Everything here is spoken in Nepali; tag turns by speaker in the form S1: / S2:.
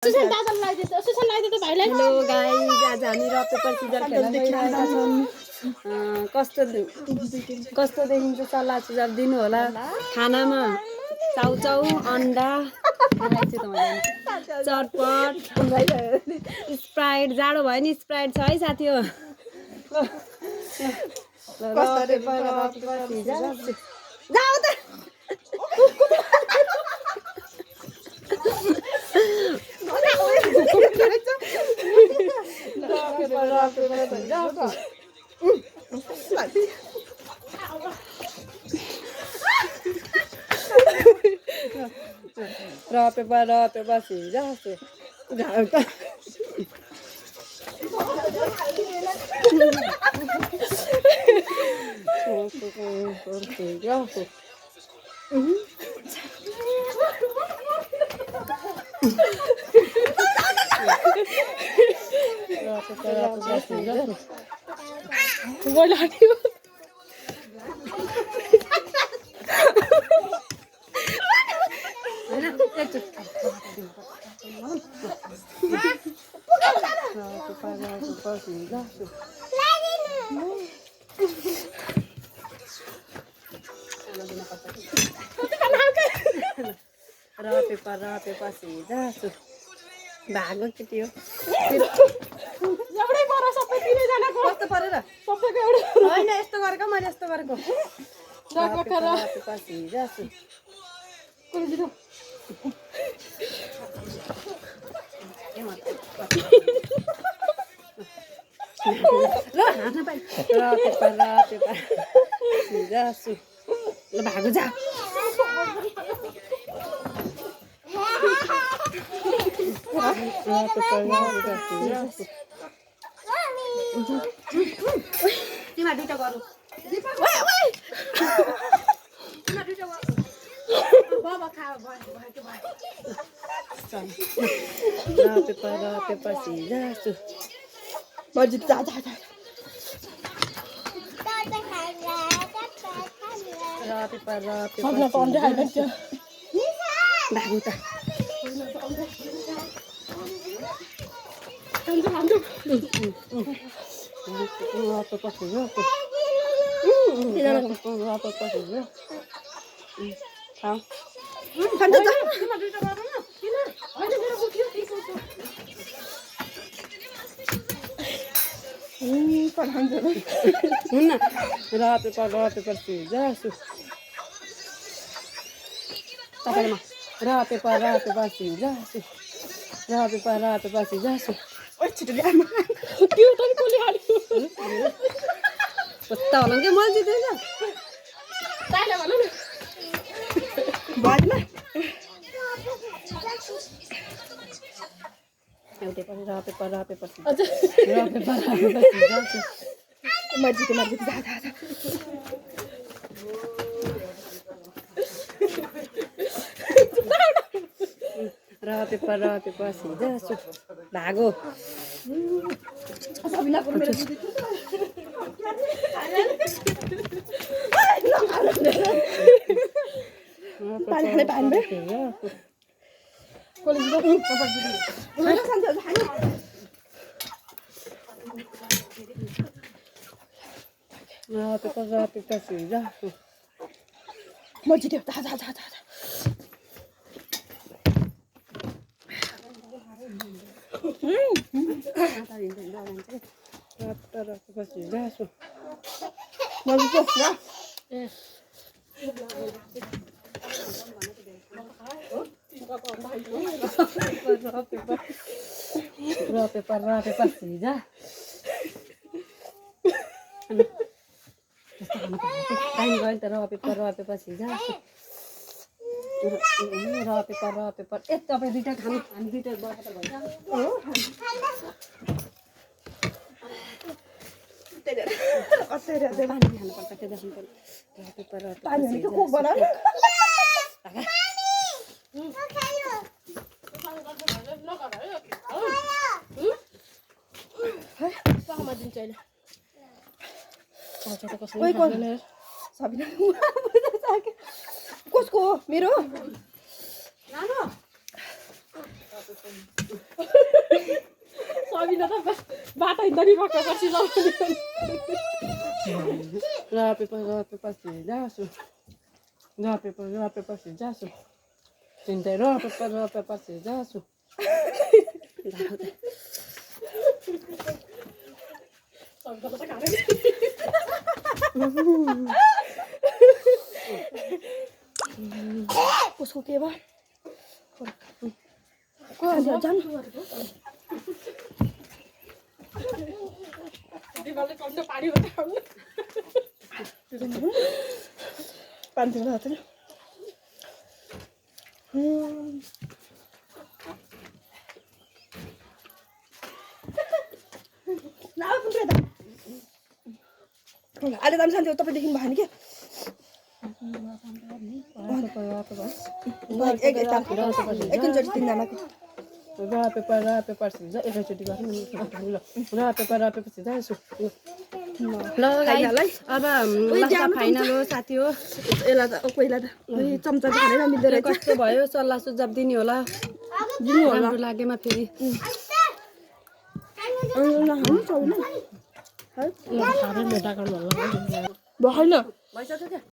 S1: हेलो गाइस, आज हामी रक पेपर सिजर खेल्न गइरहेका छौँ। कस्तो देखिन्छ सल्लाह सुझाव दिनु होला। खानामा चाउचाउ, अन्डा, चटपट, स्प्राइट, जाडो भयो नि स्प्राइट छ है साथी हो। पेपर सिजा पेपर सिजा भागो केटी हो। एउटै पर सबै तिनैजनाको कस्तो परेर सबैको एउटै हैन यस्तो गरेको मैले यस्तो गरेको पेपर सिजा कुन दिनु ल हान्न पाइ पेपर सिजा ल भागो जा। तिमीहरू दुइटा गरौँ पेपर सिजा मजिद जा पेपर भागो त पेपर सिजा तपाईँमा पेपर सिजा पेपर सिजा छिटो ल्याउनु त्यो त कसले हाल्यो कता होला के मैले जितेछ ताइले भन न बाजमा एउटै पनि पेपर अझ पेपर मजिद जा पेपर सिजा भागो पेपर सिजा मजिद जा पेपर सिजा टाइम गयो त पेपर सिजा पेपर ए तपाईँ दुइटा खानु हामी दुइटा बर्खात भन्छ पानी खानुपर्छ त्यो देख्नु पेपर कसको मेरो सबिना त बाटो हिँड्दै बक्का पछि रापे पछि जासु रापे पछि जासु चिन्ता रापे पछि जासु
S2: उसको के भयो जानु
S1: दिवालले कन्ड पानी
S2: पानी तिम्रो हातले अहिले दाम सान्थ्यो तपाईँ देख्नु भएन क्या एकैचोटि तिनजनाको
S1: रापे पछि जा एकैचोटि गर्नु रापे पछि जासु ल गाइस अब लास्ट फाइनल हो साथी हो
S2: यसलाई त पहिला त चम्चा खानै नमिल्दो रहेछ
S1: कस्तो भयो सल्लाह सुझाव दिने होला
S2: दिनु होला
S1: राम्रो लागेमा फेरि
S2: भएन